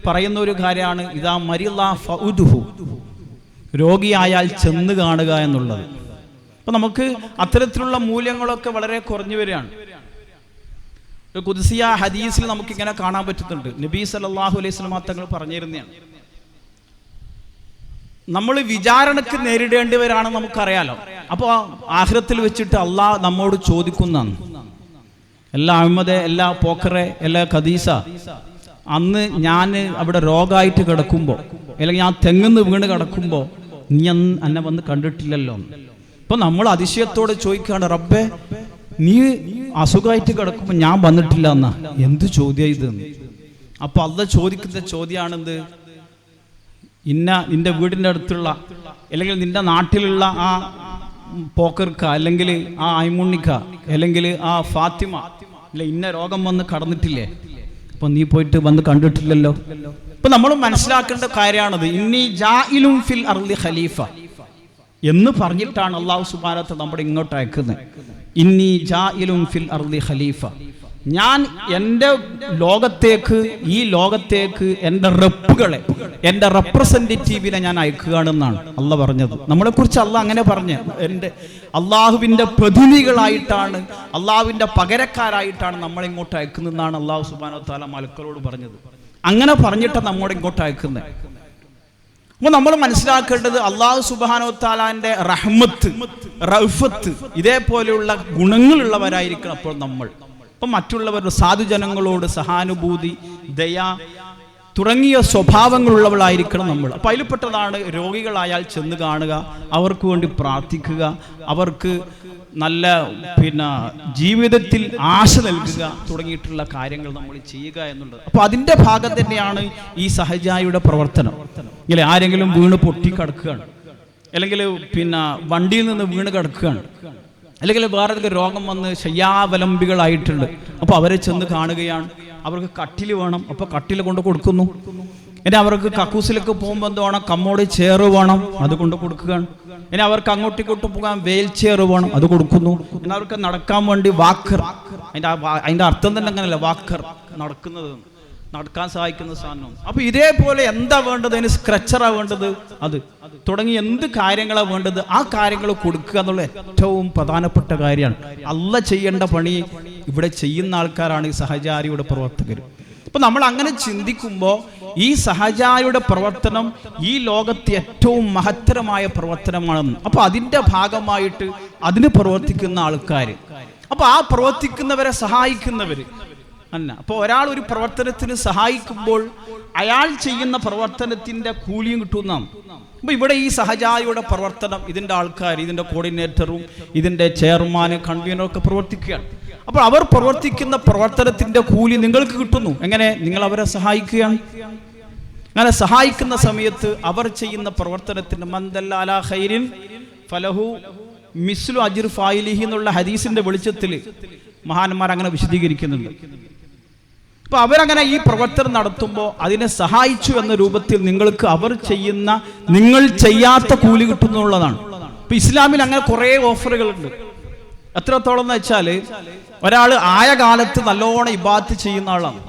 പറയുന്ന ഒരു കാര്യമാണ് ഇദാ മരിള ഫഉദുഹു, രോഗിയായാൽ ചെന്ന് കാണുക എന്നുള്ളത്. അപ്പം നമുക്ക് അത്തരത്തിലുള്ള മൂല്യങ്ങളൊക്കെ വളരെ കുറഞ്ഞു വരികയാണ്. ഒരു ഖുദ്സിയ ഹദീസിൽ നമുക്കിങ്ങനെ കാണാൻ പറ്റുന്നുണ്ട്. നബി സല്ലല്ലാഹു അലൈഹി വസല്ലം തങ്ങൾ പറഞ്ഞിരുന്നതാണ്, നമ്മൾ വിചാരണക്ക് നേരിടേണ്ടിവരാണെന്ന് നമുക്കറിയാലോ. അപ്പോൾ ആഖിറത്തിൽ വെച്ചിട്ട് അള്ളാഹ് നമ്മോട് ചോദിക്കുന്നതാണ്, എല്ലാ അഹമ്മദെ, എല്ലാ പോക്കറെ, എല്ലാ ഖദീസ, അന്ന് ഞാൻ അവിടെ രോഗമായിട്ട് കിടക്കുമ്പോൾ, അല്ലെങ്കിൽ ഞാൻ തെങ്ങുന്ന് വീണ് കിടക്കുമ്പോൾ നീ എന്നെ വന്ന് കണ്ടിട്ടില്ലല്ലോ. അപ്പൊ നമ്മൾ അതിശയത്തോടെ ചോദിക്കുകയാണ്, റബ്ബേ നീ അസുഖമായിട്ട് കിടക്കുമ്പോൾ ഞാൻ വന്നിട്ടില്ല എന്നാ, എന്ത് ചോദ്യം ഇതെന്ന്. അപ്പൊ അള്ളാഹ് ചോദിക്കുന്ന ചോദ്യമാണെന്ത്, നിന്റെ വീടിൻ്റെ അടുത്തുള്ള അല്ലെങ്കിൽ നിന്റെ നാട്ടിലുള്ള ആ പോക്കർക്ക, അല്ലെങ്കിൽ ആ ഐമുണ്ണിക്ക, അല്ലെങ്കിൽ ആ ഫാത്തിമ, അല്ലെ ഇന്ന രോഗം വന്ന് കടന്നിട്ടില്ലേ, അപ്പൊ നീ പോയിട്ട് വന്ന് കണ്ടിട്ടില്ലല്ലോ. ഇപ്പൊ നമ്മൾ മനസ്സിലാക്കേണ്ട കാര്യമാണത്. ഇന്നി ജാഇലുൻ ഫിൽ അർളി ഖലീഫ എന്ന് പറഞ്ഞിട്ടാണ് അല്ലാഹു സുബ്ഹാനഹു വ തആല നമ്മുടെ ഇങ്ങോട്ട് അയക്കുന്നത്. ഇന്നി ജാഇലുൻ ഫിൽ അർളി ഖലീഫ, ഞാൻ എൻ്റെ ലോകത്തേക്ക്, ഈ ലോകത്തേക്ക് എൻ്റെ റെപ്പുകളെ, എൻ്റെ റെപ്രസെൻറ്റേറ്റീവിനെ ഞാൻ അയക്കുകയാണെന്നാണ് അള്ളാഹ് പറഞ്ഞത്. നമ്മളെക്കുറിച്ച് അള്ളാഹ് അങ്ങനെ പറഞ്ഞ്, എൻ്റെ അള്ളാഹുവിൻ്റെ പ്രതിനിധികളായിട്ടാണ്, അള്ളാഹുവിൻ്റെ പകരക്കാരായിട്ടാണ് നമ്മളിങ്ങോട്ട് അയക്കുന്നതെന്നാണ് അള്ളാഹു സുബ്ഹാനഹു വ തആല മലക്കളോട് പറഞ്ഞത്. അങ്ങനെ പറഞ്ഞിട്ടാണ് നമ്മോട് ഇങ്ങോട്ട് അയക്കുന്നത്. അപ്പോൾ നമ്മൾ മനസ്സിലാക്കേണ്ടത്, അള്ളാഹു സുബ്ഹാനഹു വ തആലാന്റെ റഹ്മത്ത്, റഅഫത്ത്, ഇതേപോലെയുള്ള ഗുണങ്ങളുള്ളവരായിരിക്കണം അപ്പോൾ നമ്മൾ. അപ്പം മറ്റുള്ളവരുടെ സാധുജനങ്ങളോട് സഹാനുഭൂതി, ദയ തുടങ്ങിയ സ്വഭാവങ്ങളുള്ളവളായിരിക്കണം നമ്മൾ. അപ്പം അതിൽപ്പെട്ടതാണ് രോഗികളായാൽ ചെന്ന് കാണുക, അവർക്ക് വേണ്ടി പ്രാർത്ഥിക്കുക, അവർക്ക് നല്ല ജീവിതത്തിൽ ആശ നൽകുക തുടങ്ങിയിട്ടുള്ള കാര്യങ്ങൾ നമ്മൾ ചെയ്യുക എന്നുള്ളത്. അപ്പോൾ അതിൻ്റെ ഭാഗം തന്നെയാണ് ഈ സഹജായുടെ പ്രവർത്തനം. ഇങ്ങനെ ആരെങ്കിലും വീണ് പൊട്ടിക്കിടക്കുകയാണ്, അല്ലെങ്കിൽ വണ്ടിയിൽ നിന്ന് വീണ് കിടക്കുകയാണ്, അല്ലെങ്കിൽ വേറെ ഏതൊക്കെ രോഗം വന്ന് ശയ്യാവലംബികളായിട്ടുണ്ട്, അപ്പോൾ അവരെ ചെന്ന് കാണുകയാണ്. അവർക്ക് കട്ടിൽ വേണം, അപ്പോൾ കട്ടിൽ കൊണ്ട് കൊടുക്കുന്നു. ഇനി അവർക്ക് കക്കൂസിലൊക്കെ പോകുമ്പോൾ എന്ത് വേണം, കമ്മോട് ചെയർ വേണം, അത് കൊണ്ട് കൊടുക്കുകയാണ്. ഇനി അവർക്ക് അങ്ങോട്ടും ഇങ്ങോട്ടും പോകാൻ വെയിൽ ചെയർ വേണം, അത് കൊടുക്കുന്നു. ഇനി അവർക്ക് നടക്കാൻ വേണ്ടി വാക്കർ, അതിൻ്റെ അർത്ഥം തന്നെ അങ്ങനെയല്ല, വാക്കർ, നടക്കാൻ സഹായിക്കുന്ന സാധനം. അപ്പൊ ഇതേപോലെ എന്താ വേണ്ടത്, അതിന് സ്ക്രച്ചറാ വേണ്ടത്, അത് തുടങ്ങി എന്ത് കാര്യങ്ങളാണ് വേണ്ടത്, ആ കാര്യങ്ങൾ കൊടുക്കുക എന്നുള്ള ഏറ്റവും പ്രധാനപ്പെട്ട കാര്യമാണ്. അള്ളാഹ് ചെയ്യേണ്ട പണി ഇവിടെ ചെയ്യുന്ന ആൾക്കാരാണ് ഈ സഹചാരിയുടെ പ്രവർത്തകർ. അപ്പൊ നമ്മൾ അങ്ങനെ ചിന്തിക്കുമ്പോൾ ഈ സഹചാരിയുടെ പ്രവർത്തനം ഈ ലോകത്തെ ഏറ്റവും മഹത്തരമായ പ്രവർത്തനമാണെന്ന്. അപ്പൊ അതിൻ്റെ ഭാഗമായിട്ട് അതിന് പ്രവർത്തിക്കുന്ന ആൾക്കാർ, അപ്പൊ ആ പ്രവർത്തിക്കുന്നവരെ സഹായിക്കുന്നവര് അല്ല. അപ്പോൾ ഒരാൾ ഒരു പ്രവർത്തനത്തിന് സഹായിക്കുമ്പോൾ അയാൾ ചെയ്യുന്ന പ്രവർത്തനത്തിന്റെ കൂലിയും കിട്ടുന്നതാണ്. അപ്പോൾ ഇവിടെ ഈ സഹചാരിയുടെ പ്രവർത്തനം, ഇതിൻ്റെ ആൾക്കാർ, ഇതിൻ്റെ കോർഡിനേറ്ററും ഇതിൻ്റെ ചെയർമാനും കൺവീനറും ഒക്കെ പ്രവർത്തിക്കുകയാണ്. അപ്പോൾ അവർ പ്രവർത്തിക്കുന്ന പ്രവർത്തനത്തിന്റെ കൂലി നിങ്ങൾക്ക് കിട്ടുന്നു. എങ്ങനെ? നിങ്ങൾ അവരെ സഹായിക്കുകയാണ്. അങ്ങനെ സഹായിക്കുന്ന സമയത്ത് അവർ ചെയ്യുന്ന പ്രവർത്തനത്തിന് മന്ദല്ല അലാ ഖൈരിൻ ഫലഹു മിസ്ലു അജ്ർ ഫായിലിഹി എന്നുള്ള ഹദീസിന്റെ വെളിച്ചത്തിൽ മഹാന്മാർ അങ്ങനെ വിശദീകരിക്കുന്നുണ്ട്. അപ്പൊ അവരങ്ങനെ ഈ പ്രവർത്തനം നടത്തുമ്പോൾ അതിനെ സഹായിച്ചു എന്ന രൂപത്തിൽ നിങ്ങൾക്ക് അവർ ചെയ്യുന്ന, നിങ്ങൾ ചെയ്യാത്ത കൂലി കിട്ടുന്നുള്ളതാണ്. ഇപ്പൊ ഇസ്ലാമിൽ അങ്ങനെ കുറെ ഓഫറുകളുണ്ട്. എത്രത്തോളം എന്ന് വെച്ചാല്, ഒരാൾ ആയ കാലത്ത് നല്ലോണം ഇബാദത്ത് ചെയ്യുന്ന ആളാണ്.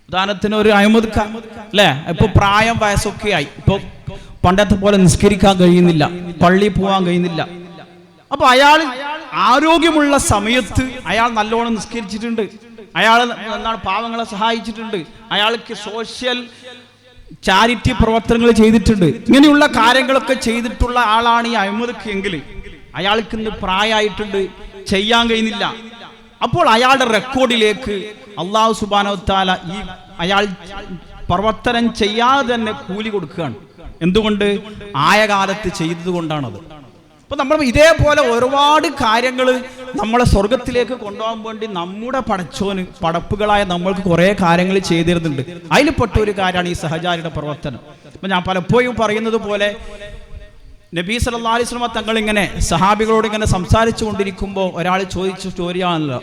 ഉദാഹരണത്തിന് ഒരു അഹമ്മദ് ഖാൻ അല്ലെ, ഇപ്പൊ പ്രായം വയസ്സൊക്കെ ആയി, ഇപ്പൊ പണ്ടത്തെ പോലെ നിസ്കരിക്കാൻ കഴിയുന്നില്ല, പള്ളിയിൽ പോകാൻ കഴിയുന്നില്ല. അപ്പൊ അയാൾ ആരോഗ്യമുള്ള സമയത്ത് അയാൾ നല്ലോണം നിസ്കരിച്ചിട്ടുണ്ട്, അയാൾ എന്താണ് പാവങ്ങളെ സഹായിച്ചിട്ടുണ്ട്, അയാൾക്ക് സോഷ്യൽ ചാരിറ്റി പ്രവർത്തനങ്ങൾ ചെയ്തിട്ടുണ്ട്. ഇങ്ങനെയുള്ള കാര്യങ്ങളൊക്കെ ചെയ്തിട്ടുള്ള ആളാണ് ഈ അഹമ്മദ് എങ്കിൽ അയാൾക്ക് ഇന്ന് പ്രായമായിട്ടുണ്ട്, ചെയ്യാൻ കഴിയുന്നില്ല. അപ്പോൾ അയാളുടെ റെക്കോർഡിലേക്ക് അല്ലാഹു സുബ്ഹാനഹു വ തആല ഈ അയാൾ പ്രവർത്തനം ചെയ്യാതെ തന്നെ കൂലി കൊടുക്കുകയാണ്. എന്തുകൊണ്ട്? ആയ കാലത്ത് ചെയ്തത് കൊണ്ടാണത്. അപ്പൊ നമ്മൾ ഇതേപോലെ ഒരുപാട് കാര്യങ്ങൾ നമ്മളെ സ്വർഗത്തിലേക്ക് കൊണ്ടുപോകാൻ വേണ്ടി നമ്മുടെ പടച്ചോന്, പടപ്പുകളായ നമ്മൾക്ക് കുറെ കാര്യങ്ങൾ ചെയ്തിരുന്നുണ്ട്. അതിൽപ്പെട്ട ഒരു കാര്യമാണ് ഈ സഹചാരിയുടെ പ്രവർത്തനം. അപ്പൊ ഞാൻ പലപ്പോഴും പറയുന്നത് പോലെ, നബി സല്ലല്ലാഹു അലൈഹി വസല്ലം തങ്ങൾ ഇങ്ങനെ സഹാബികളോട് ഇങ്ങനെ സംസാരിച്ചു കൊണ്ടിരിക്കുമ്പോൾ ഒരാൾ ചോദിച്ച സ്റ്റോറിയാണല്ലോ,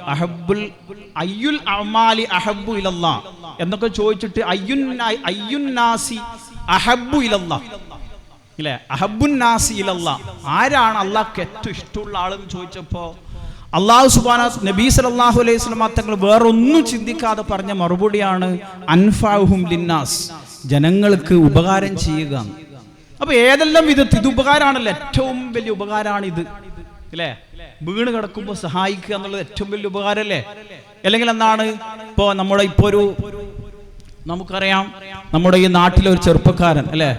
അയ്യുൽ അഅ്മാലി അഹബ്ബു ഇലല്ലാഹ് എന്നൊക്കെ ചോദിച്ചിട്ട് അയ്യുന്നാസി അഹബ്ബു ഇലല്ലാഹ് ഇല്ലേ, അഹബ്ബുൻ നാസി ഇലല്ലാഹ്, ആരാണ് അള്ളാഹ്ക്ക് ഏറ്റവും ഇഷ്ടമുള്ള ആളെന്ന് ചോദിച്ചപ്പോൾ അള്ളാഹു സുബ്ഹാനഹു നബി സല്ലല്ലാഹു അലൈഹി വസല്ലം തങ്ങൾ വേറൊന്നും ചിന്തിക്കാതെ പറഞ്ഞ മറുപടിയാണ് അൻഫഉഹും ലിന്നാസ്, ജനങ്ങൾക്ക് ഉപകാരം ചെയ്യുക. അപ്പൊ ഏതെല്ലാം വിധത്തിൽ ഇത് ഉപകാരമാണല്ലോ, ഏറ്റവും വലിയ ഉപകാരമാണ് ഇത് അല്ലേ. വീണ് കിടക്കുമ്പോൾ സഹായിക്കുക എന്നുള്ളത് ഏറ്റവും വലിയ ഉപകാരമല്ലേ. അല്ലെങ്കിൽ എന്താണ് ഇപ്പോൾ നമുക്കറിയാം നമ്മുടെ ഈ നാട്ടിലെ ഒരു ചെറുപ്പക്കാരൻ അല്ലേ,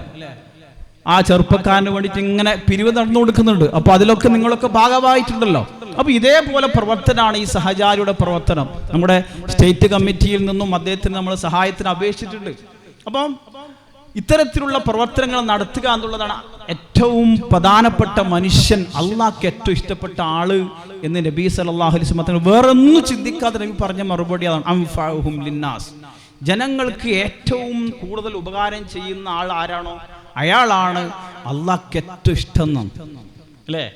ആ ചെറുപ്പക്കാരന് വേണ്ടിയിട്ട് ഇങ്ങനെ പിരിവ് നടന്നു കൊടുക്കുന്നുണ്ട്. അപ്പൊ അതിലൊക്കെ നിങ്ങളൊക്കെ ഭാഗമായിട്ടുണ്ടല്ലോ. അപ്പൊ ഇതേപോലെ പ്രവർത്തനമാണ് ഈ സഹചാരിയുടെ പ്രവർത്തനം. നമ്മുടെ സ്റ്റേറ്റ് കമ്മിറ്റിയിൽ നിന്നും അദ്ദേഹത്തിന് നമ്മൾ സഹായത്തിന് അപേക്ഷിച്ചിട്ടുണ്ട്. അപ്പം ഇത്തരത്തിലുള്ള പ്രവർത്തനങ്ങൾ നടത്തുക എന്നുള്ളതാണ് ഏറ്റവും പ്രധാനപ്പെട്ട മനുഷ്യൻ, അള്ളാഹ്ക്ക് ഏറ്റവും ഇഷ്ടപ്പെട്ട ആള് എന്ന് നബി സല്ലല്ലാഹു അലൈഹി വസല്ലം വേറൊന്നും ചിന്തിക്കാതെ നബി പറഞ്ഞ മറുപടി അതാണ്, അൻഫഉഹും ലിന്നാസ്. ജനങ്ങൾക്ക് ഏറ്റവും കൂടുതൽ ഉപകാരം ചെയ്യുന്ന ആൾ ആരാണോ അയാളാണ് അള്ളാഹ്ക്ക് ഏറ്റവും ഇഷ്ടം അല്ലേ.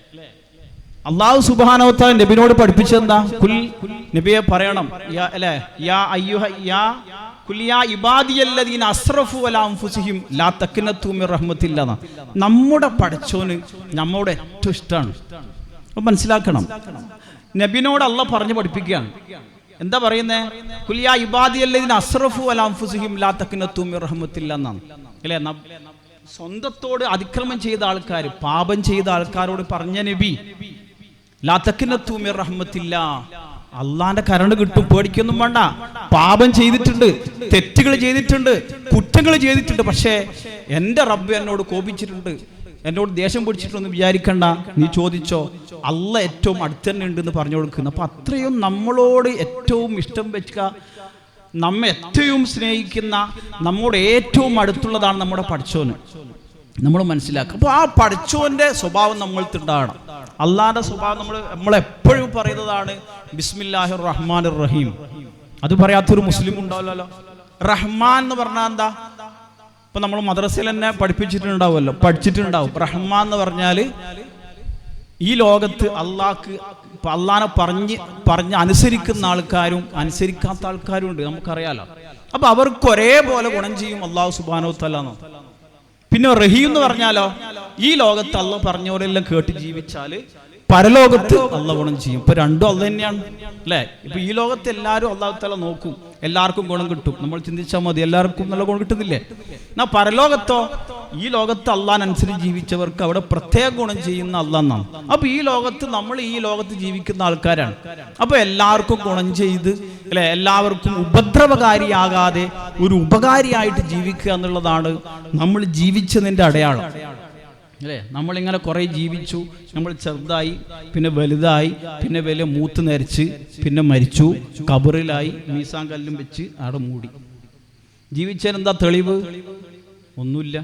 അള്ളാഹു സുബ്ഹാനഹു വ തആല നബിയോട് പഠിപ്പിച്ചെന്താ, കുൽ നബിയെ പറയണം നമ്മുടെ പടച്ചോന് നമ്മോട് ഏറ്റവും ഇഷ്ടമാണ്. മനസ്സിലാക്കണം, നബിനോട് അള്ളാഹ് പറഞ്ഞു പഠിപ്പിക്കുകയാണ്. എന്താ പറയുന്നേ, കുൽ യാ ഇബാദിയല്ലദീന അസ്റഫു അലാ അൻഫുസിഹിം ലാ തഖ്നതു മിർ റഹ്മത്തില്ലാ എന്നാണ് അല്ലേ. സ്വന്തത്തോട് അതിക്രമം ചെയ്ത ആൾക്കാർ, പാപം ചെയ്ത ആൾക്കാരോട് പറഞ്ഞ നബി ലാ തഖ്നതു മിർ റഹ്മത്തില്ലാ, അള്ളാന്റെ കരുണ കിട്ടും, പേടിക്കൊന്നും വേണ്ട. പാപം ചെയ്തിട്ടുണ്ട്, തെറ്റുകൾ ചെയ്തിട്ടുണ്ട്, കുറ്റങ്ങൾ ചെയ്തിട്ടുണ്ട്, പക്ഷേ എൻ്റെ റബ്ബ് എന്നോട് കോപിച്ചിട്ടുണ്ട്, എന്നോട് ദേഷ്യം പിടിച്ചിട്ടൊന്നും വിചാരിക്കണ്ട, നീ ചോദിച്ചോ, അള്ള ഏറ്റവും അടുത്ത് തന്നെ ഉണ്ടെന്ന് പറഞ്ഞു കൊടുക്കുന്നു. അപ്പൊ അത്രയും നമ്മളോട് ഏറ്റവും ഇഷ്ടം വെക്കുക, നമ്മെ ഏറ്റവും സ്നേഹിക്കുന്ന, നമ്മോട് ഏറ്റവും അടുത്തുള്ളതാണ് നമ്മുടെ പടച്ചോന്. നമ്മൾ മനസ്സിലാക്കുക. അപ്പോൾ ആ പടച്ചോന്റെ സ്വഭാവം നമ്മൾക്കുണ്ടാകണം. അള്ളാന്റെ സ്വഭാവം നമ്മളെപ്പോഴും പറയുന്നതാണ് ബിസ്മില്ലാഹിർ റഹ്മാനിർ റഹീം. അത് പറയാത്തൊരു മുസ്ലിം ഉണ്ടാവില്ലല്ലോ. റഹ്മാൻ എന്ന് പറഞ്ഞാൽ എന്താ? ഇപ്പൊ നമ്മൾ മദ്രസയിൽ തന്നെ പഠിച്ചിട്ടുണ്ടാവും. റഹ്മാൻ എന്ന് പറഞ്ഞാൽ ഈ ലോകത്ത് അള്ളാനെ പറഞ്ഞ് അനുസരിക്കുന്ന ആൾക്കാരും അനുസരിക്കാത്ത ആൾക്കാരും ഉണ്ട്, നമുക്കറിയാലോ. അപ്പൊ അവർക്ക് ഒരേപോലെ ഗുണം ചെയ്യും അള്ളാഹു സുബ്ഹാനഹു വ തആല. പിന്നെ റഹീം എന്ന് പറഞ്ഞാലോ, ഈ ലോകത്ത് അള്ളാഹ് പറഞ്ഞവരെല്ലാം കേട്ട് ജീവിച്ചാല് പരലോകത്ത് അള്ളാഹ് ഗുണം ചെയ്യും. ഇപ്പൊ രണ്ടും അള്ളാഹ് തന്നെയാണ് അല്ലേ. ഇപ്പൊ ഈ ലോകത്ത് എല്ലാവരും അള്ളാഹു തആല നോക്കും, എല്ലാവർക്കും ഗുണം കിട്ടും. നമ്മൾ ചിന്തിച്ചാൽ മതി, എല്ലാവർക്കും നല്ല ഗുണം കിട്ടുന്നില്ലേ. എന്നാ പരലോകത്തോ, ഈ ലോകത്ത് അള്ളാഹനുസരിച്ച് ജീവിച്ചവർക്ക് അവിടെ പ്രത്യേക ഗുണം ചെയ്യുന്ന അള്ളാഹ് എന്നാണ്. അപ്പൊ ഈ ലോകത്ത് ജീവിക്കുന്ന ആൾക്കാരാണ്. അപ്പൊ എല്ലാവർക്കും ഗുണം ചെയ്ത് അല്ലെ, എല്ലാവർക്കും ഉപദ്രവകാരിയാകാതെ ഒരു ഉപകാരിയായിട്ട് ജീവിക്കുക എന്നുള്ളതാണ് നമ്മൾ ജീവിച്ചതിന്റെ അടയാളം അല്ലേ. നമ്മളിങ്ങനെ കുറെ ജീവിച്ചു, നമ്മൾ ചെറുതായി, പിന്നെ വലുതായി, പിന്നെ വലിയ മൂത്ത് നരച്ച്, പിന്നെ മരിച്ചു, കബറിലായി, മീസാൻ കല്ലും വെച്ച് അവിടെ മൂടി. ജീവിച്ചതിനെന്താ തെളിവ്? ഒന്നുമില്ല.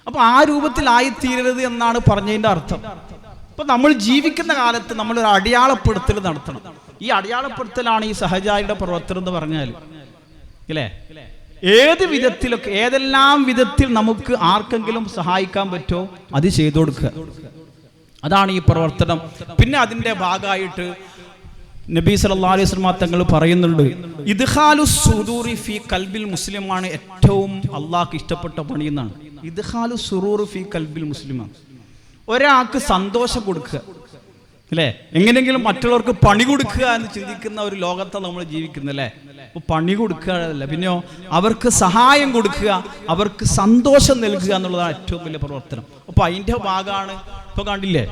അപ്പൊ ആ രൂപത്തിലായിത്തീരരുത് എന്നാണ് പറഞ്ഞതിന്റെ അർത്ഥം. അപ്പൊ നമ്മൾ ജീവിക്കുന്ന കാലത്ത് നമ്മളൊരു അടയാളപ്പെടുത്തൽ നടത്തണം. ഈ അടയാളപ്പെടുത്തലാണ് ഈ സഹചാരിയുടെ പ്രവർത്തനം എന്ന് പറഞ്ഞാൽ അല്ലേ. ഏതെല്ലാം വിധത്തിൽ നമുക്ക് ആർക്കെങ്കിലും സഹായിക്കാൻ പറ്റുമോ അത് ചെയ്തു കൊടുക്കുക, അതാണ് ഈ പ്രവർത്തനം. പിന്നെ അതിന്റെ ഭാഗമായിട്ട് നബി സല്ലല്ലാഹു അലൈഹി വസല്ലം തങ്ങൾ പറയുന്നുണ്ട്, ഇദ്ഖാലുസ് സുറൂറി ഫീ ഖൽബിൽ മുസ്ലിമാണ് ഏറ്റവും അള്ളാഹ്ക്ക് ഇഷ്ടപ്പെട്ട പണി എന്നാണ്. ഇദ്ഖാലുസ് സുറൂറി ഫീ ഖൽബിൽ മുസ്ലിമാണ്, ഒരാൾക്ക് സന്തോഷം കൊടുക്കുക അല്ലേ. എങ്ങനെയെങ്കിലും മറ്റുള്ളവർക്ക് പണി കൊടുക്കുക എന്ന് ചിന്തിക്കുന്ന ഒരു ലോകത്താണ് നമ്മൾ ജീവിക്കുന്നത് അല്ലേ. അപ്പൊ പണി കൊടുക്കുകയല്ല, പിന്നെയോ അവർക്ക് സഹായം കൊടുക്കുക, അവർക്ക് സന്തോഷം നൽകുക എന്നുള്ളതാണ് ഏറ്റവും വലിയ പ്രവർത്തനം. അപ്പൊ അതിന്റെ ഭാഗമാണ് ഇപ്പൊ കണ്ടില്ലേ,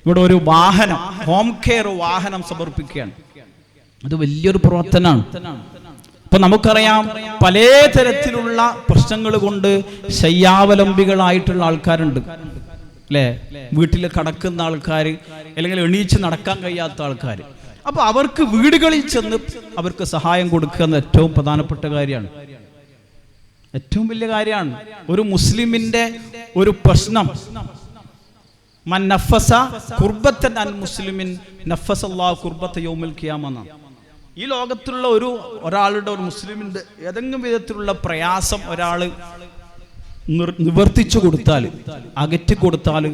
ഇവിടെ ഒരു വാഹനം, ഹോം കെയർ വാഹനം സമർപ്പിക്കുകയാണ്. അത് വലിയൊരു പ്രവർത്തനമാണ്. ഇപ്പൊ നമുക്കറിയാം, പല തരത്തിലുള്ള പ്രശ്നങ്ങൾ കൊണ്ട് ശയ്യാവലംബികളായിട്ടുള്ള ആൾക്കാരുണ്ട് അല്ലേ. വീട്ടിൽ കിടക്കുന്ന ആൾക്കാർ, അല്ലെങ്കിൽ എണീച്ച് നടക്കാൻ കഴിയാത്ത ആൾക്കാർ. അപ്പൊ അവർക്ക് വീടുകളിൽ ചെന്ന് അവർക്ക് സഹായം കൊടുക്കുക എന്ന ഏറ്റവും പ്രധാനപ്പെട്ട കാര്യമാണ്, ഏറ്റവും വലിയ കാര്യമാണ്. ഒരു മുസ്ലിമിന്റെ ഒരു പ്രശ്നം, മൻ നഫസ ഖുർബത്തൻ അൻ മുസ്ലിമിൻ നഫസല്ലാഹു ഖുർബത യൗമിൽ ഖിയാമ. ഈ ലോകത്തുള്ള ഒരാളുടെ, ഒരു മുസ്ലിമിന്റെ ഏതെങ്കിലും വിധത്തിലുള്ള പ്രയാസം ഒരാൾ നിവർത്തിച്ചു കൊടുത്താൽ, അകറ്റി കൊടുത്താൽ,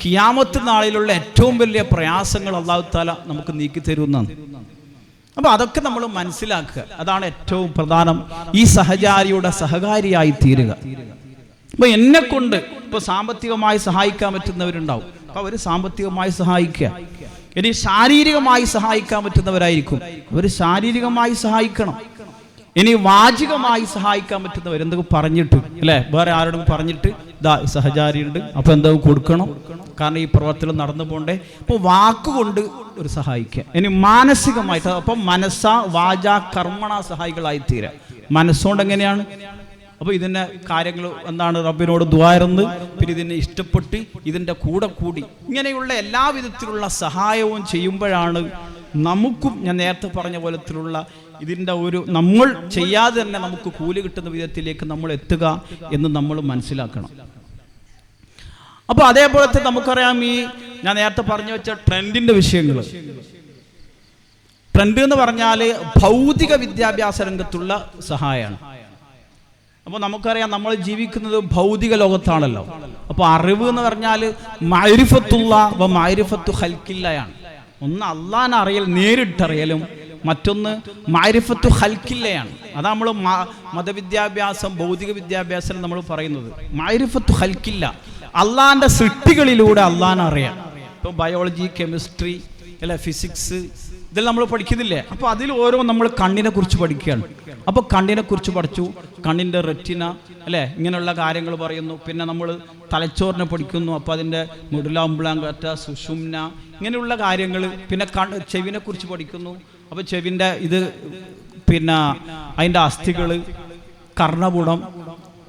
ഖിയാമത്ത് നാളിലുള്ള ഏറ്റവും വലിയ പ്രയാസങ്ങൾ അല്ലാഹു തആല നമുക്ക് നീക്കി തരുന്നതാണ്. അപ്പൊ അതൊക്കെ നമ്മൾ മനസ്സിലാക്കുക, അതാണ് ഏറ്റവും പ്രധാനം. ഈ സഹചാരിയുടെ സഹകാരിയായി തീരുക. അപ്പൊ എന്നെ കൊണ്ട് ഇപ്പൊ സാമ്പത്തികമായി സഹായിക്കാൻ പറ്റുന്നവരുണ്ടാവും, അപ്പോൾ അവർ സാമ്പത്തികമായി സഹായിക്കുക. ഇനി ശാരീരികമായി സഹായിക്കാൻ പറ്റുന്നവരായിരിക്കും, അവർ ശാരീരികമായി സഹായിക്കണം. ഇനി വാചികമായി സഹായിക്കാൻ പറ്റുന്നവർ എന്തൊക്കെ പറഞ്ഞിട്ട്, അല്ലേ, വേറെ ആരോടും പറഞ്ഞിട്ട് ഇതാ സഹചാരിയുണ്ട് അപ്പോൾ എന്തോ കൊടുക്കണം, കാരണം ഈ പ്രവർത്തനം നടന്നു പോകണ്ടേ. അപ്പോൾ വാക്കുകൊണ്ട് ഒരു സഹായിക്കുക. ഇനി മാനസികമായിട്ട്, അപ്പം മനസ്സ വാച കർമ്മണ സഹായികളായി തീരാം. മനസ്സുകൊണ്ട് എങ്ങനെയാണ്? അപ്പോൾ ഇതിൻ്റെ കാര്യങ്ങൾ എന്താണ്, റബ്ബിനോട് ദ്വാരന്ന്, പിന്നെ ഇതിനെ ഇഷ്ടപ്പെട്ട് ഇതിൻ്റെ കൂടെ കൂടി ഇങ്ങനെയുള്ള എല്ലാ വിധത്തിലുള്ള സഹായവും ചെയ്യുമ്പോഴാണ് നമുക്കും ഞാൻ നേരത്തെ പറഞ്ഞ പോലത്തിലുള്ള ഇതിൻ്റെ ഒരു നമ്മൾ ചെയ്യാതെ തന്നെ നമുക്ക് കൂലി കിട്ടുന്ന വിധത്തിലേക്ക് നമ്മൾ എത്തുക എന്ന് നമ്മൾ മനസ്സിലാക്കണം. അപ്പോൾ അതേപോലത്തെ നമുക്കറിയാം, ഈ ഞാൻ നേരത്തെ പറഞ്ഞു വെച്ച ട്രെൻഡിൻ്റെ വിഷയങ്ങൾ. ട്രെൻഡ് എന്ന് പറഞ്ഞാൽ ഭൗതിക വിദ്യാഭ്യാസ രംഗത്തുള്ള സഹായമാണ്. അപ്പോൾ നമുക്കറിയാം നമ്മൾ ജീവിക്കുന്നത് ഭൗതിക ലോകത്താണല്ലോ. അപ്പോൾ അറിവ് എന്ന് പറഞ്ഞാൽ മഅരിഫത്തുള്ള മഅരിഫത്തു ഖൽഖില്ലയാണ്. ഒന്ന് അള്ളാഹനെ അറിയൽ, നേരിട്ടറിയലും, മറ്റൊന്ന് മഅരിഫത്തു ഖൽഖില്ലയാണ്. അതാണ് നമ്മൾ മതവിദ്യാഭ്യാസം, ഭൗതിക വിദ്യാഭ്യാസം നമ്മൾ പറയുന്നത്. മഅരിഫത്തു ഖൽഖില്ല, അള്ളാഹിൻ്റെ സൃഷ്ടികളിലൂടെ അള്ളാഹനെ അറിയാം. ഇപ്പോൾ ബയോളജി, കെമിസ്ട്രി, അല്ലെ, ഫിസിക്സ്, ഇതെല്ലാം നമ്മൾ പഠിക്കുന്നില്ലേ? അപ്പോൾ അതിൽ ഓരോ നമ്മൾ കണ്ണിനെ കുറിച്ച് പഠിക്കുകയാണ്. അപ്പോൾ കണ്ണിനെ കുറിച്ച് പഠിച്ചു, കണ്ണിൻ്റെ റെറ്റിന, അല്ലേ, ഇങ്ങനെയുള്ള കാര്യങ്ങൾ പറയുന്നു. പിന്നെ നമ്മൾ തലച്ചോറിനെ പഠിക്കുന്നു, അപ്പോൾ അതിൻ്റെ മെഡുല ഒബ്ലാങ്കറ്റ, സുഷുമ്ന, ഇങ്ങനെയുള്ള കാര്യങ്ങൾ. പിന്നെ ചെവിനെ കുറിച്ച് പഠിക്കുന്നു, അപ്പോൾ ചെവിൻ്റെ ഇത്, പിന്നെ അതിൻ്റെ അസ്ഥികൾ, കർണപുടം,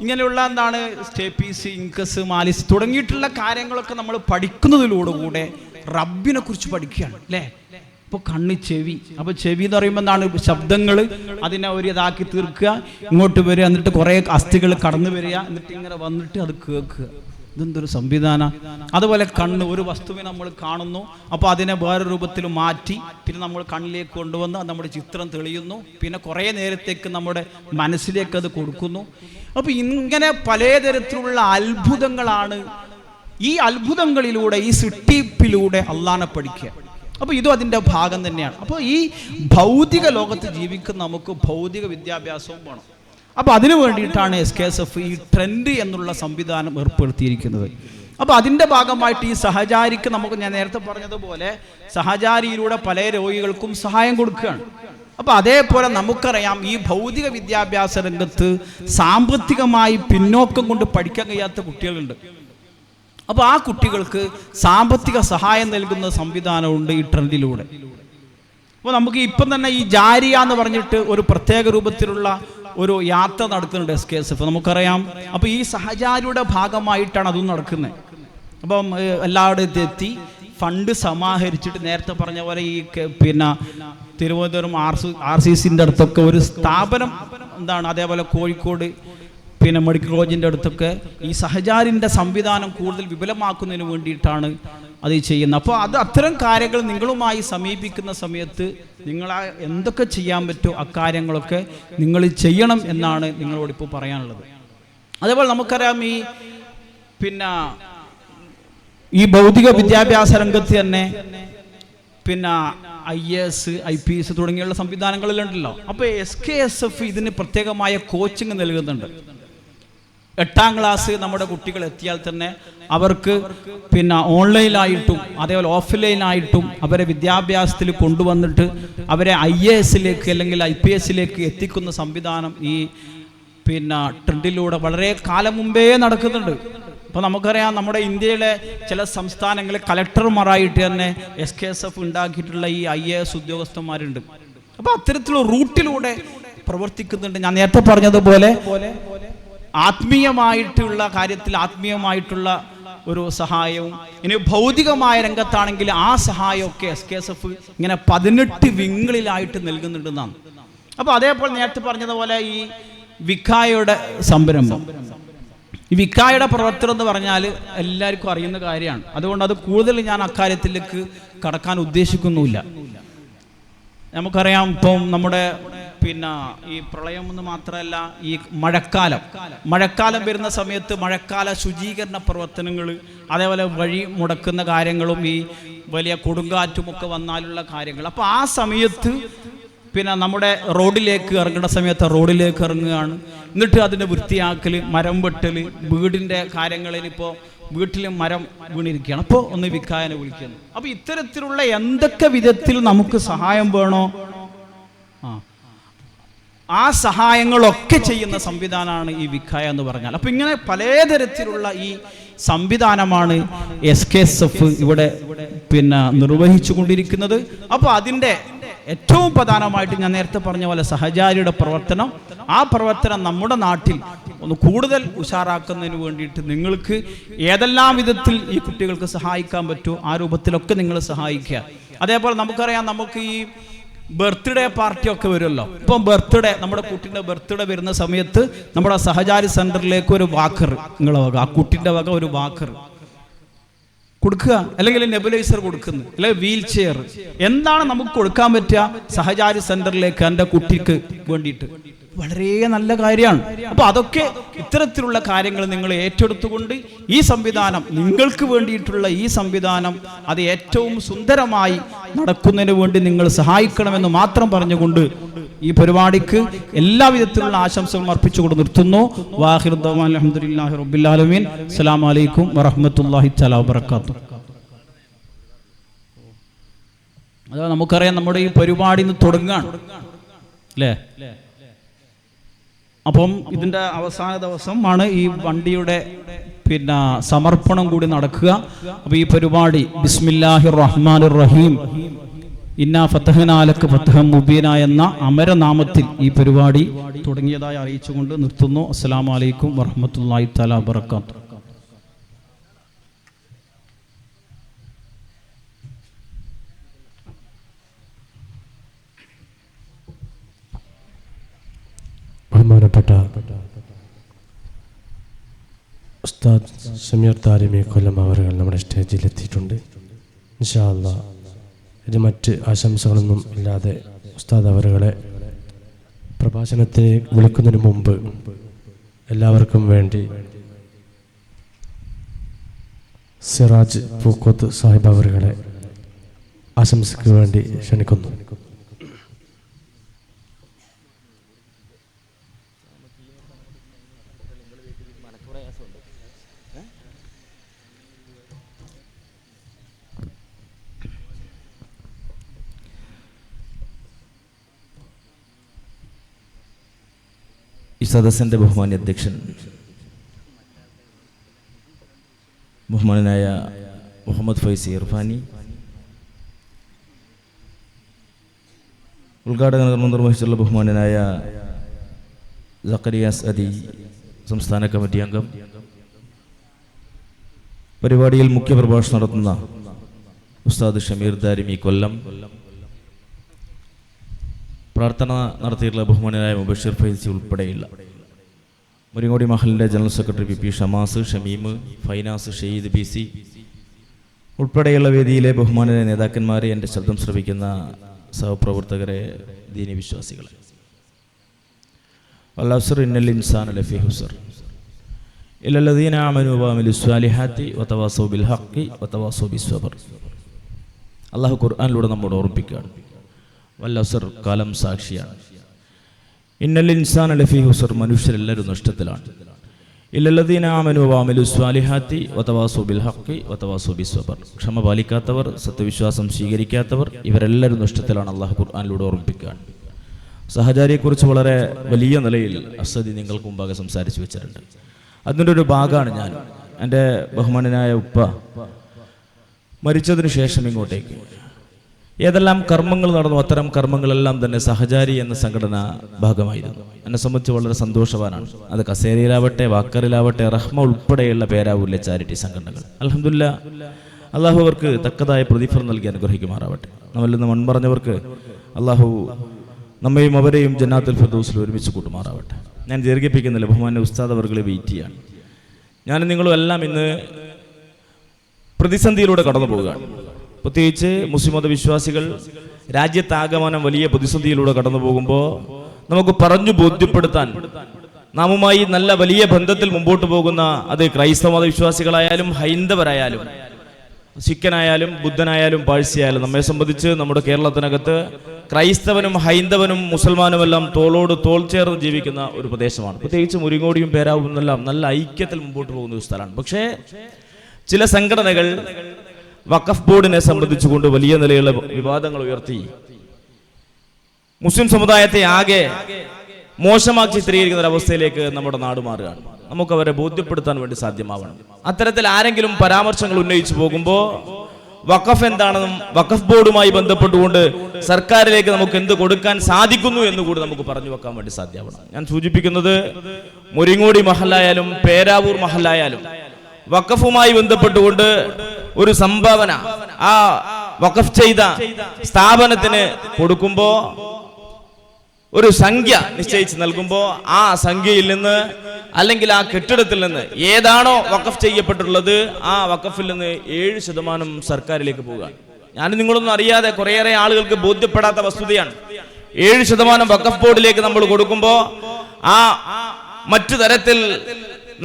ഇങ്ങനെയുള്ള എന്താണ് സ്റ്റേപ്പീസ്, ഇൻകസ്, മാലിസ് തുടങ്ങിയിട്ടുള്ള കാര്യങ്ങളൊക്കെ നമ്മൾ പഠിക്കുന്നതിലൂടെ റബ്ബിനെ കുറിച്ച് പഠിക്കുകയാണ്, അല്ലേ. ഇപ്പോൾ കണ്ണ്, ചെവി. അപ്പോൾ ചെവി എന്ന് പറയുമ്പോൾ എന്താണ്, ശബ്ദങ്ങൾ അതിനെ ഒരു ഇതാക്കി തീർക്കുക, ഇങ്ങോട്ട് വരിക, എന്നിട്ട് കുറേ അസ്ഥികൾ കടന്നു വരിക, എന്നിട്ട് ഇങ്ങനെ വന്നിട്ട് അത് കേൾക്കുക. ഇതെന്തൊരു സംവിധാനം. അതുപോലെ കണ്ണ്, ഒരു വസ്തുവിനെ നമ്മൾ കാണുന്നു, അപ്പോൾ അതിനെ വേറെ രൂപത്തിൽ മാറ്റി പിന്നെ നമ്മൾ കണ്ണിലേക്ക് കൊണ്ടുവന്ന് നമ്മുടെ ചിത്രം തെളിയുന്നു, പിന്നെ കുറേ നേരത്തേക്ക് നമ്മുടെ മനസ്സിലേക്ക് അത് കൊടുക്കുന്നു. അപ്പോൾ ഇങ്ങനെ പലതരത്തിലുള്ള അത്ഭുതങ്ങളാണ്. ഈ അത്ഭുതങ്ങളിലൂടെ, ഈ സൃഷ്ടിപ്പിലൂടെ അള്ളാഹനെ പഠിക്കുക. അപ്പോൾ ഇതും അതിൻ്റെ ഭാഗം തന്നെയാണ്. അപ്പോൾ ഈ ഭൗതിക ലോകത്ത് ജീവിക്കുന്ന നമുക്ക് ഭൗതിക വിദ്യാഭ്യാസവും വേണം. അപ്പോൾ അതിനു വേണ്ടിയിട്ടാണ് SKSF ഈ ട്രെൻഡ് എന്നുള്ള സംവിധാനം ഏർപ്പെടുത്തിയിരിക്കുന്നത്. അപ്പോൾ അതിൻ്റെ ഭാഗമായിട്ട് ഈ സഹചാരിക്ക് നമുക്ക്, ഞാൻ നേരത്തെ പറഞ്ഞതുപോലെ, സഹചാരിയിലൂടെ പല രോഗികൾക്കും സഹായം കൊടുക്കുകയാണ്. അപ്പോൾ അതേപോലെ നമുക്കറിയാം, ഈ ഭൗതിക വിദ്യാഭ്യാസ രംഗത്ത് സാമ്പത്തികമായി പിന്നോക്കം കൊണ്ട് പഠിക്കാൻ കഴിയാത്ത കുട്ടികളുണ്ട്. അപ്പോൾ ആ കുട്ടികൾക്ക് സാമ്പത്തിക സഹായം നൽകുന്ന സംവിധാനമുണ്ട് ഈ ട്രെൻഡിലൂടെ. അപ്പോൾ നമുക്ക് ഇപ്പം തന്നെ ഈ ജാരിയ എന്ന് പറഞ്ഞിട്ട് ഒരു പ്രത്യേക രൂപത്തിലുള്ള ഒരു യാത്ര നടത്തുന്നുണ്ട് SKSF, നമുക്കറിയാം. അപ്പോൾ ഈ സഹചാരിയുടെ ഭാഗമായിട്ടാണ് അതും നടക്കുന്നത്. അപ്പം എല്ലായിടത്തും എത്തി ഫണ്ട് സമാഹരിച്ചിട്ട്, നേരത്തെ പറഞ്ഞ പോലെ ഈ പിന്നെ തിരുവനന്തപുരം RCCൻ്റെ അടുത്തൊക്കെ ഒരു സ്ഥാപനം എന്താണ്, അതേപോലെ കോഴിക്കോട് പിന്നെ മെഡിക്കൽ കോളേജിൻ്റെ അടുത്തൊക്കെ ഈ സഹചാരിൻ്റെ സംവിധാനം കൂടുതൽ വിപുലമാക്കുന്നതിന് വേണ്ടിയിട്ടാണ് അത് ചെയ്യുന്നത്. അപ്പോൾ അത്തരം കാര്യങ്ങൾ നിങ്ങളുമായി സമീപിക്കുന്ന സമയത്ത് നിങ്ങൾ എന്തൊക്കെ ചെയ്യാൻ പറ്റുമോ അക്കാര്യങ്ങളൊക്കെ നിങ്ങൾ ചെയ്യണം എന്നാണ് നിങ്ങളോടിപ്പോൾ പറയാനുള്ളത്. അതേപോലെ നമുക്കറിയാം, പിന്നെ ഈ ഭൗതിക വിദ്യാഭ്യാസ രംഗത്ത് തന്നെ പിന്നെ IAS, IPS തുടങ്ങിയുള്ള സംവിധാനങ്ങളിലുണ്ടല്ലോ. അപ്പോൾ SKSF ഇതിന് പ്രത്യേകമായ കോച്ചിങ് നൽകുന്നുണ്ട്. 8ാം ക്ലാസ് നമ്മുടെ കുട്ടികൾ എത്തിയാൽ തന്നെ അവർക്ക് പിന്നെ ഓൺലൈനായിട്ടും അതേപോലെ ഓഫ്ലൈനായിട്ടും അവരെ വിദ്യാഭ്യാസത്തിൽ കൊണ്ടുവന്നിട്ട് അവരെ IASലേക്ക് അല്ലെങ്കിൽ IPSലേക്ക് എത്തിക്കുന്ന സംവിധാനം ഈ പിന്നെ ട്രെൻഡിലൂടെ വളരെ കാലം മുമ്പേ നടക്കുന്നുണ്ട്. അപ്പോൾ നമുക്കറിയാം, നമ്മുടെ ഇന്ത്യയിലെ ചില സംസ്ഥാനങ്ങളിൽ കളക്ടർമാരായിട്ട് തന്നെ SKSF ഉണ്ടാക്കിയിട്ടുള്ള ഈ IAS ഉദ്യോഗസ്ഥന്മാരുണ്ട്. അപ്പോൾ അത്തരത്തിലുള്ള റൂട്ടിലൂടെ പ്രവർത്തിക്കുന്നുണ്ട്. ഞാൻ നേരത്തെ പറഞ്ഞതുപോലെ ആത്മീയമായിട്ടുള്ള കാര്യത്തിൽ ആത്മീയമായിട്ടുള്ള ഒരു സഹായവും, ഇനി ഭൗതികമായ രംഗത്താണെങ്കിൽ ആ സഹായമൊക്കെ SKSF ഇങ്ങനെ 18 വിങ്ങളിലായിട്ട് നൽകുന്നുണ്ടെന്നാണ്. അപ്പോൾ അതേപോലെ നേരത്തെ പറഞ്ഞതുപോലെ ഈ വിക്കായയുടെ സംരംഭം, ഈ വിക്കായുടെ പ്രവർത്തനം എന്ന് പറഞ്ഞാൽ എല്ലാവർക്കും അറിയുന്ന കാര്യമാണ്. അതുകൊണ്ട് അത് കൂടുതൽ ഞാൻ അക്കാര്യത്തിലേക്ക് കടക്കാൻ ഉദ്ദേശിക്കുന്നുമില്ല. നമുക്കറിയാം, ഇപ്പം നമ്മുടെ പിന്നെ ഈ പ്രളയം എന്ന് മാത്രമല്ല, ഈ മഴക്കാലം വരുന്ന സമയത്ത് മഴക്കാല ശുചീകരണ പ്രവർത്തനങ്ങൾ, അതേപോലെ വഴി മുടക്കുന്ന കാര്യങ്ങളും ഈ വലിയ കൊടുങ്കാറ്റുമൊക്കെ വന്നാലുള്ള കാര്യങ്ങൾ. അപ്പോൾ ആ സമയത്ത് പിന്നെ നമ്മുടെ റോഡിലേക്ക് ഇറങ്ങുന്ന സമയത്ത് റോഡിലേക്ക് ഇറങ്ങുകയാണ്. എന്നിട്ട് അതിൻ്റെ വൃത്തിയാക്കൽ, മരം വെട്ടൽ, വീടിൻ്റെ കാര്യങ്ങളിൽ ഇപ്പോൾ വീട്ടിൽ മരം വീണിരിക്കുകയാണ്, അപ്പോൾ ഒന്ന് വിക്കായനെ വിളിക്കുന്നു. അപ്പോൾ ഇത്തരത്തിലുള്ള എന്തൊക്കെ വിധത്തിൽ നമുക്ക് സഹായം വേണോ ആ സഹായങ്ങളൊക്കെ ചെയ്യുന്ന സംവിധാനമാണ് ഈ വിക്കായ എന്ന് പറഞ്ഞാൽ. അപ്പോൾ ഇങ്ങനെ പലതരത്തിലുള്ള ഈ സംവിധാനമാണ് SKSF ഇവിടെ പിന്നെ നിർവഹിച്ചു കൊണ്ടിരിക്കുന്നത്. അപ്പോൾ അതിൻ്റെ ഏറ്റവും പ്രധാനമായിട്ട് ഞാൻ നേരത്തെ പറഞ്ഞ പോലെ സഹചാരിയുടെ പ്രവർത്തനം, ആ പ്രവർത്തനം നമ്മുടെ നാട്ടിൽ ഒന്ന് കൂടുതൽ ഉഷാറാക്കുന്നതിന് വേണ്ടിയിട്ട് നിങ്ങൾക്ക് ഏതെല്ലാം വിധത്തിൽ ഈ കുട്ടികൾക്ക് സഹായിക്കാൻ പറ്റുമോ ആ രൂപത്തിലൊക്കെ നിങ്ങൾ സഹായിക്കുക. അതേപോലെ നമുക്കറിയാം, നമുക്ക് ഈ ബർത്ത്ഡേ പാർട്ടിയൊക്കെ വരുമല്ലോ. ഇപ്പം നമ്മുടെ കുട്ടീൻ്റെ ബർത്ത്ഡേ വരുന്ന സമയത്ത് നമ്മുടെ സഹചാരി സെൻറ്ററിലേക്ക് ഒരു വാക്കർ നിങ്ങളെ വക, ആ കുട്ടീൻ്റെ വക ഒരു വാക്കർ കൊടുക്കുക, അല്ലെങ്കിൽ നെബുലൈസർ കൊടുക്കുന്നു, അല്ലെങ്കിൽ വീൽ ചെയർ, എന്താണ് നമുക്ക് കൊടുക്കാൻ പറ്റുക സഹചാരി സെന്ററിലേക്ക് എൻ്റെ കുട്ടിക്ക് വേണ്ടിയിട്ട്, വളരെ നല്ല കാര്യമാണ്. അപ്പോൾ അതൊക്കെ ഇത്തരത്തിലുള്ള കാര്യങ്ങൾ നിങ്ങൾ ഏറ്റെടുത്തുകൊണ്ട് ഈ സംവിധാനം, നിങ്ങൾക്ക് വേണ്ടിയിട്ടുള്ള ഈ സംവിധാനം അത് ഏറ്റവും സുന്ദരമായി നടക്കുന്നതിന് വേണ്ടി നിങ്ങൾ സഹായിക്കണമെന്ന് മാത്രം പറഞ്ഞുകൊണ്ട് ഈ പരിപാടിക്ക് എല്ലാവിധത്തിലുള്ള ആശംസകളും അർപ്പിച്ചുകൊണ്ട് നിർത്തുന്നു. വാഹിർ ദഅ്വാനാ അൽഹംദുലില്ലാഹി റബ്ബിൽ ആലമീൻ. അസ്സലാമു അലൈക്കും വറഹ്മത്തുള്ളാഹി തആല വബറകാതുഹു. അതാ നമുക്കറിയാം, നമ്മുടെ ഈ പരിപാടി ഇന്ന് തുടങ്ങാണ് അല്ലേ. അപ്പം ഇതിൻ്റെ അവസാന ദിവസമാണ് ഈ വണ്ടിയുടെ പിന്നെ സമർപ്പണം കൂടി നടക്കുക. അപ്പോൾ ഈ പരിപാടി ബിസ്മില്ലാഹിർ റഹ്മാനിർ റഹീം ഇന്നാ ഫതഹ്നാ ലക ഫതഹൻ മുബീന എന്ന അമരനാമത്തിൽ ഈ പരിപാടി തുടങ്ങിയതായി അറിയിച്ചുകൊണ്ട് നിർത്തുന്നു. അസ്സലാമു അലൈക്കും വറഹ്മത്തുള്ളാഹി തആല വബറകാതുഹു. ബഹുമാനപ്പെട്ട ഉസ്താദ് ഷമീർ താരിമി കൊല്ലം അവർ നമ്മുടെ സ്റ്റേജിൽ എത്തിയിട്ടുണ്ട്. ഇൻഷാ അല്ലാഹ് ഇത് മറ്റ് ആശംസകളൊന്നും ഇല്ലാതെ ഉസ്താദ് അവരുകളെ പ്രഭാഷണത്തിന് വിളിക്കുന്നതിന് മുമ്പ് എല്ലാവർക്കും വേണ്ടി സിറാജ് പൂക്കോത്ത് സാഹിബ് അവരുകളെ ആശംസയ്ക്ക് വേണ്ടി ക്ഷണിക്കുന്നു. ഈ സദസ്സിൻ്റെ ബഹുമാന്യ അധ്യക്ഷൻ ബഹുമാനായ മുഹമ്മദ് ഫൈസി ഇർഫാനി, ഉദ്ഘാടന കർമ്മം നിർവഹിച്ചുള്ള ബഹുമാനായ സക്കരിയാസ് അദി സംസ്ഥാന കമ്മിറ്റി അംഗം, പരിപാടിയിൽ മുഖ്യപ്രഭാഷണം നടത്തുന്ന ഉസ്താദ് ഷമീർ ദാരിമി കൊല്ലം, പ്രാർത്ഥന നടത്തിയിട്ടുള്ള ബഹുമാനായ മുബഷിർ ഫൈസി ഉൾപ്പെടെയുള്ള മുരിങ്ങോടി മഹലിൻ്റെ general secretary P Shamas, Shameem, Finas, Shaid PC ഉൾപ്പെടെയുള്ള വേദിയിലെ ബഹുമാനായ നേതാക്കന്മാരെ, എൻ്റെ ശബ്ദം ശ്രവിക്കുന്ന സഹപ്രവർത്തകരെ, ദീനി വിശ്വാസികളെ, വൽ-അസ്ർ ഇന്നൽ ഇൻസാന ലഫീ ഖുസ്ർ ഇല്ലല്ലദീന ആമനൂ വഅമിലുസ് സ്വാലിഹാത്തി വതവാസൗ ബിൽ ഹഖ് വതവാസൗ ബിസ്സബ്ർ. അല്ലാഹു ഖുർആനിലൂടെ നമ്മോട് ഓർമ്മിക്കുകയാണ്. വൽ-അസ്ർ കാലം സാക്ഷിയാണ്. ഇന്നൽ ഇൻസാന ലഫീ ഖുസ്ർ, മനുഷ്യരെല്ലാവരും നഷ്ടത്തിലാണ്. ഇല്ലല്ലദീന ആമനൂ വഅമിലുസ് സ്വാലിഹാത്തി വതവാസൗ ബിൽ ഹഖ് വതവാസൗ ബിസ്സബ്ർ. ക്ഷമ പാലിക്കാത്തവർ, സത്യവിശ്വാസം സ്വീകരിക്കാത്തവർ, ഇവരെല്ലാവരും നഷ്ടത്തിലാണ്. അല്ലാഹു ഖുർആനിലൂടെ ഓർമ്മിപ്പിക്കുകയാണ്. സഹചാരിയെക്കുറിച്ച് വളരെ വലിയ നിലയിൽ അസദി നിങ്ങൾക്ക് മുമ്പാകെ സംസാരിച്ചു വെച്ചിട്ടുണ്ട്. അതിൻ്റെ ഒരു ഭാഗമാണ് ഞാൻ. എൻ്റെ ബഹുമാനനായ ഉപ്പ മരിച്ചതിന് ശേഷം ഇങ്ങോട്ടേക്ക് ഏതെല്ലാം കർമ്മങ്ങൾ നടന്നു, അത്തരം കർമ്മങ്ങളെല്ലാം തന്നെ സഹചാരി എന്ന സംഘടന ഭാഗമായിരുന്നു. എന്നെ സംബന്ധിച്ച് വളരെ സന്തോഷവാനാണ്. അത് കസേരയിലാവട്ടെ, വാക്കറിലാവട്ടെ, റഹ്മ ഉൾപ്പെടെയുള്ള പേരാവൂരിലെ ചാരിറ്റി സംഘടനകൾ. അൽഹംദുലില്ലാഹ്, അള്ളാഹു അവർക്ക് തക്കതായ പ്രതിഫലം നൽകി അനുഗ്രഹിക്കുമാറാവട്ടെ. നമ്മളിൽ നിന്ന് മൺമറഞ്ഞവർക്ക് അള്ളാഹു നമ്മയും അവരെയും ജന്നാത്തുൽ ഫിർദൗസിൽ ഒരുമിച്ച് കൂട്ടുമാറാവട്ടെ. ഞാൻ ദീർഘിപ്പിക്കുന്നില്ല, ബഹുമാന്യ ഉസ്താദ് അവർകളെ വെയിറ്റ് ചെയ്യാണ്. ഞാനും നിങ്ങളും എല്ലാം ഇന്ന് പ്രതിസന്ധിയിലൂടെ കടന്നു പോവുകയാണ്. പ്രത്യേകിച്ച് മുസ്ലിം മത വിശ്വാസികൾ രാജ്യത്താകമാനം വലിയ പ്രതിസന്ധിയിലൂടെ കടന്നു പോകുമ്പോൾ നമുക്ക് പറഞ്ഞു ബോധ്യപ്പെടുത്താൻ, നാമുമായി നല്ല വലിയ ബന്ധത്തിൽ മുമ്പോട്ട് പോകുന്ന അത് ക്രൈസ്തവ മതവിശ്വാസികളായാലും ഹൈന്ദവരായാലും സിക്കനായാലും ബുദ്ധനായാലും പാഴ്സിയായാലും നമ്മെ സംബന്ധിച്ച് നമ്മുടെ കേരളത്തിനകത്ത് ക്രൈസ്തവനും ഹൈന്ദവനും മുസൽമാനുമെല്ലാം തോളോട് തോൾ ചേർന്ന് ജീവിക്കുന്ന ഒരു പ്രദേശമാണ്. പ്രത്യേകിച്ച് മുരിങ്ങോടിയും പേരാവും എന്നെല്ലാം നല്ല ഐക്യത്തിൽ മുമ്പോട്ട് പോകുന്ന ഒരു സ്ഥലമാണ്. പക്ഷേ ചില സംഘടനകൾ വഖഫ് ബോർഡിനെ സംബന്ധിച്ചുകൊണ്ട് വലിയ നിലയിലുള്ള വിവാദങ്ങൾ ഉയർത്തി മുസ്ലിം സമുദായത്തെ ആകെ മോശമാക്കി ചിത്രീകരിക്കുന്ന ഒരു അവസ്ഥയിലേക്ക് നമ്മുടെ നാട് മാറുകയാണ്. നമുക്ക് അവരെ ബോധ്യപ്പെടുത്താൻ വേണ്ടി സാധ്യമാവണം. അത്തരത്തിൽ ആരെങ്കിലും പരാമർശങ്ങൾ ഉന്നയിച്ചു പോകുമ്പോൾ വഖഫ് എന്താണെന്നും വഖഫ് ബോർഡുമായി ബന്ധപ്പെട്ടുകൊണ്ട് സർക്കാരിലേക്ക് നമുക്ക് എന്ത് കൊടുക്കാൻ സാധിക്കുന്നു എന്നുകൂടി നമുക്ക് പറഞ്ഞു വെക്കാൻ വേണ്ടി സാധ്യമാവണം. ഞാൻ സൂചിപ്പിക്കുന്നത് മുരിങ്ങോടി മഹലായാലും പേരാവൂർ മഹലായാലും വഖഫുമായി ബന്ധപ്പെട്ടുകൊണ്ട് ഒരു സംഭാവന ആ വഖഫ് ചെയ്ത സ്ഥാപനത്തിന് കൊടുക്കുമ്പോൾ ഒരു സംഖ്യ നിശ്ചയിച്ച് നൽകുമ്പോൾ ആ സംഖ്യയിൽ നിന്ന് അല്ലെങ്കിൽ ആ കെട്ടിടത്തിൽ നിന്ന് ഏതാണോ വഖഫ് ചെയ്യപ്പെട്ടിട്ടുള്ളത് ആ വഖഫിൽ നിന്ന് 7% സർക്കാരിലേക്ക് പോവുക. ഞാനും നിങ്ങളൊന്നും അറിയാതെ കുറേയേറെ ആളുകൾക്ക് ബോധ്യപ്പെടാത്ത വസ്തുതയാണ്. 7% വഖഫ് ബോർഡിലേക്ക് നമ്മൾ കൊടുക്കുമ്പോൾ ആ മറ്റു തരത്തിൽ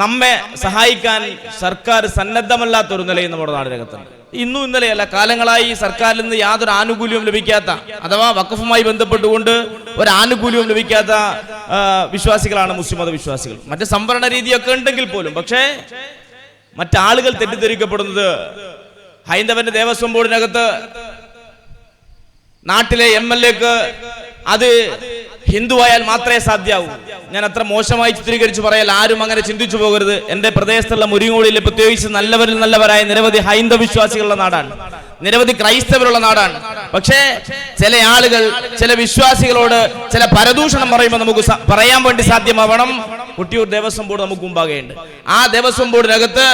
നമ്മെ സഹായിക്കാൻ സർക്കാർ സന്നദ്ധമല്ലാത്തൊരു നിലയിൽ നമ്മുടെ നാടിനകത്തുണ്ട്. ഇന്നും ഇന്നലെയല്ല, കാലങ്ങളായി സർക്കാരിൽ നിന്ന് യാതൊരു ആനുകൂല്യവും ലഭിക്കാത്ത അഥവാ വഖഫുമായി ബന്ധപ്പെട്ടുകൊണ്ട് ഒരു ആനുകൂല്യവും ലഭിക്കാത്ത വിശ്വാസികളാണ് മുസ്ലിം മത വിശ്വാസികൾ. മറ്റ് സംവരണ രീതിയൊക്കെ ഉണ്ടെങ്കിൽ പോലും പക്ഷേ മറ്റാളുകൾ തെറ്റിദ്ധരിക്കപ്പെടുന്നത് ഹൈന്ദവന്റെ ദേവസ്വം ബോർഡിനകത്ത് നാട്ടിലെ MLAക്ക് അത് ഹിന്ദുവായാൽ മാത്രമേ സാധ്യമാവൂ. ഞാൻ അത്ര മോശമായി ചിത്രീകരിച്ച് പറയാൽ ആരും അങ്ങനെ ചിന്തിച്ചു പോകരുത്. എന്റെ പ്രദേശത്തുള്ള മുരിങ്ങോടിയിലെ പ്രത്യേകിച്ച് നല്ലവരിൽ നല്ലവരായ നിരവധി ഹൈന്ദവ വിശ്വാസികളുള്ള നാടാണ്, നിരവധി ക്രൈസ്തവരുള്ള നാടാണ്. പക്ഷേ ചില ആളുകൾ ചില വിശ്വാസികളോട് ചില പരദൂഷണം പറയുമ്പോൾ നമുക്ക് പറയാൻ വേണ്ടി സാധ്യമാവണം. കൊട്ടിയൂർ ദേവസ്വം ബോർഡ് നമുക്ക് മുമ്പാകെയുണ്ട്. ആ ദേവസ്വം ബോർഡിനകത്ത്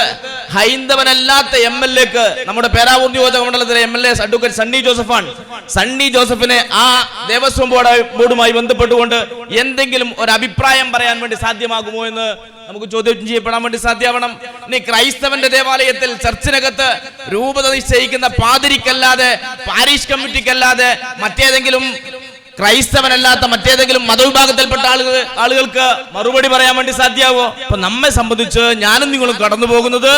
ഹൈന്ദവനല്ലാത്ത MLAക്ക് നമ്മുടെ പേരാവൂർ നിയോജക മണ്ഡലത്തിലെ MLA അഡ്വക്കേറ്റ് സണ്ണി ജോസഫാണ്. സണ്ണി ജോസഫിന് ആ ദേവസ്വം ബോർഡുമായി ബന്ധപ്പെട്ടുകൊണ്ട് എന്തെങ്കിലും ഒരു അഭിപ്രായം പറയാൻ വേണ്ടി സാധ്യമാകുമോ എന്ന് നമുക്ക് ചോദ്യം ചെയ്യപ്പെടാൻ വേണ്ടി സാധ്യമാവണം. ഇനി ക്രൈസ്തവന്റെ ദേവാലയത്തിൽ ചർച്ചിനകത്ത് രൂപത നിശ്ചയിക്കുന്ന പാതിരിക്കല്ലാതെ പാരീഷ് കമ്മിറ്റിക്കല്ലാതെ മറ്റേതെങ്കിലും ക്രൈസ്തവനല്ലാത്ത മറ്റേതെങ്കിലും മതവിഭാഗത്തിൽപ്പെട്ട ആളുകൾക്ക് മറുപടി പറയാൻ വേണ്ടി സാധ്യമാവോ? അപ്പൊ നമ്മെ സംബന്ധിച്ച് ഞാനും നിങ്ങളും കടന്നു പോകുന്നത്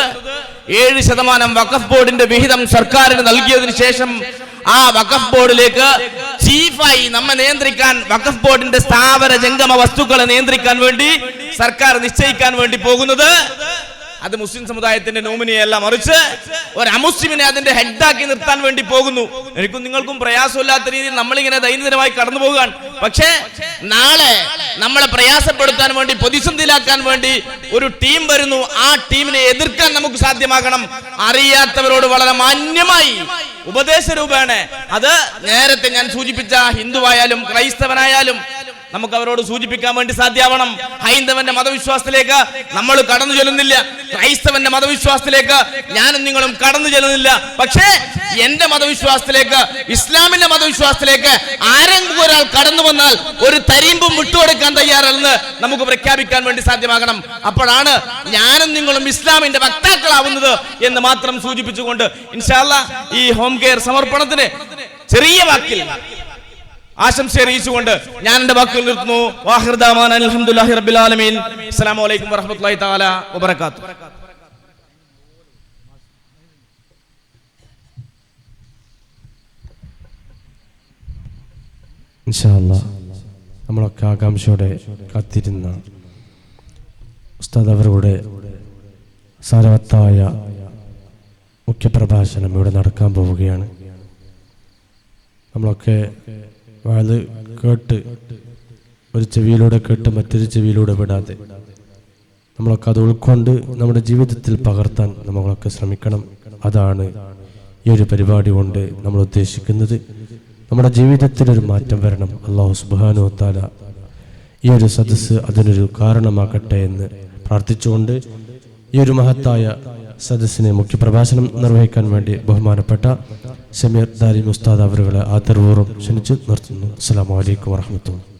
7% വഖഫ് ബോർഡിന്റെ വിഹിതം സർക്കാരിന് നൽകിയതിനു ശേഷം ആ വഖഫ് ബോർഡിലേക്ക് ചീഫായി നമ്മെ നിയന്ത്രിക്കാൻ വഖഫ് ബോർഡിന്റെ സ്ഥാവര ജംഗമ വസ്തുക്കളെ നിയന്ത്രിക്കാൻ വേണ്ടി സർക്കാർ നിശ്ചയിക്കാൻ വേണ്ടി പോകുന്നത് അത് മുസ്ലിം സമുദായത്തിന്റെ നോമിനിയല്ല, മറിച്ച് ഒരു അമുസ്ലിമിനെ അതിന്റെ ഹെഡാക്കി നിർത്താൻ വേണ്ടി പോകുന്നു. എനിക്കും നിങ്ങൾക്കും പ്രയാസമില്ലാത്ത രീതിയിൽ നമ്മളിങ്ങനെ ദൈനംദിനമായി കടന്നു പോകുകയാണ്. പക്ഷേ നാളെ നമ്മളെ പ്രയാസപ്പെടുത്താൻ വേണ്ടി പ്രതിസന്ധിയിലാക്കാൻ വേണ്ടി ഒരു ടീം വരുന്നു. ആ ടീമിനെ എതിർക്കാൻ നമുക്ക് സാധ്യമാകണം. അറിയാത്തവരോട് വളരെ മാന്യമായി ഉപദേശ രൂപേണ അത് നേരത്തെ ഞാൻ സൂചിപ്പിച്ച ഹിന്ദുവായാലും ക്രൈസ്തവനായാലും നമുക്ക് അവരോട് സൂചിപ്പിക്കാൻ വേണ്ടി സാധ്യമാവണം. ഹൈന്ദവന്റെ മതവിശ്വാസത്തിലേക്ക് നമ്മൾ കടന്നു ചെല്ലുന്നില്ല, ക്രൈസ്തവന്റെ മതവിശ്വാസത്തിലേക്ക് ഞാനും നിങ്ങളും കടന്നു ചെല്ലുന്നില്ല. പക്ഷേ എന്റെ മതവിശ്വാസത്തിലേക്ക്, ഇസ്ലാമിന്റെ മതവിശ്വാസത്തിലേക്ക് ആരെങ്കിലും ഒരാൾ കടന്നു വന്നാൽ ഒരു തരീമ്പും വിട്ടുകൊടുക്കാൻ തയ്യാറല്ലെന്ന് നമുക്ക് പ്രഖ്യാപിക്കാൻ വേണ്ടി സാധ്യമാകണം. അപ്പോഴാണ് ഞാനും നിങ്ങളും ഇസ്ലാമിന്റെ വക്താക്കളാവുന്നത് എന്ന് മാത്രം സൂചിപ്പിച്ചുകൊണ്ട് ഇൻഷാ അല്ലാഹ് ഈ ഹോം കെയർ സമർപ്പണത്തിന് ചെറിയ വാക്കിൽ ആശംസ അറിയിച്ചുകൊണ്ട് ഞാൻ എന്റെ വാക്കുകൾ നിർത്തുന്നു. വാഹിർ ദഅവാന അൽഹംദുലില്ലാഹി റബ്ബിൽ ആലമീൻ. അസ്സലാമു അലൈക്കും വറഹ്മത്തുള്ളാഹി തആല വബറകാതുഹു. ഇൻഷാ അല്ലാഹ് നമ്മളൊക്കെ ആകാംക്ഷയോടെ കാത്തിരുന്ന ഉസ്താദ് അവരുടെ സാരവത്തായ മുഖ്യപ്രഭാഷണം ഇവിടെ നടക്കാൻ പോവുകയാണ്. നമ്മളൊക്കെ അത് കേട്ട് ഒരു ചെവിയിലൂടെ കേട്ട് മറ്റൊരു ചെവിയിലൂടെ വിടാതെ നമ്മളൊക്കെ അത് ഉൾക്കൊണ്ട് നമ്മുടെ ജീവിതത്തിൽ പകർത്താൻ നമ്മളൊക്കെ ശ്രമിക്കണം. അതാണ് ഈ ഒരു പരിപാടി കൊണ്ട് നമ്മൾ ഉദ്ദേശിക്കുന്നത്. നമ്മുടെ ജീവിതത്തിൽ ഒരു മാറ്റം വരണം. അല്ലാഹു സുബ്ഹാനഹു വ തആല ഈ ഒരു സദസ്സ് അതിനൊരു കാരണമാകട്ടെ എന്ന് പ്രാർത്ഥിച്ചുകൊണ്ട് ഈ ഒരു മഹത്തായ സദസ്സിനെ മുഖ്യപ്രഭാഷണം നിർവഹിക്കാൻ വേണ്ടി ബഹുമാനപ്പെട്ട സമീർ ദാരിമി ഉസ്താദ് അവരുകളെ ആദരപൂർവ്വം ക്ഷണിച്ച് നിർത്തുന്നു. അസ്സലാമു അലൈക്കും വറഹ്മത്തുള്ളാഹി.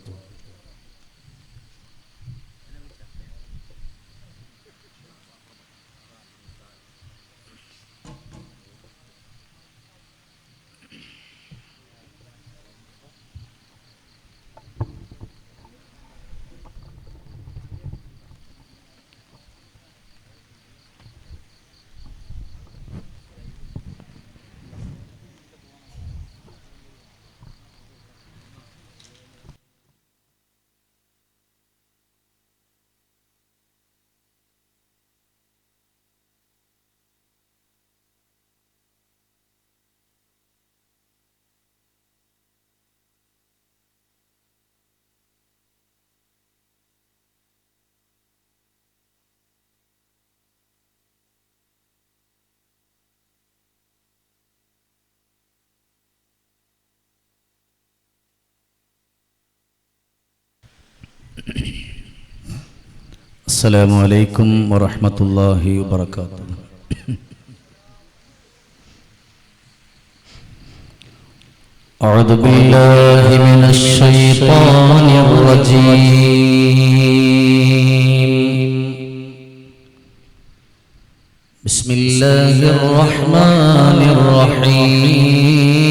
അസ്സലാമു അലൈക്കും വറഹ്മത്തുള്ളാഹി വബറകാതുഹു. أعوذ بالله من الشيطان الرجيم. بسم الله الرحمن الرحيم.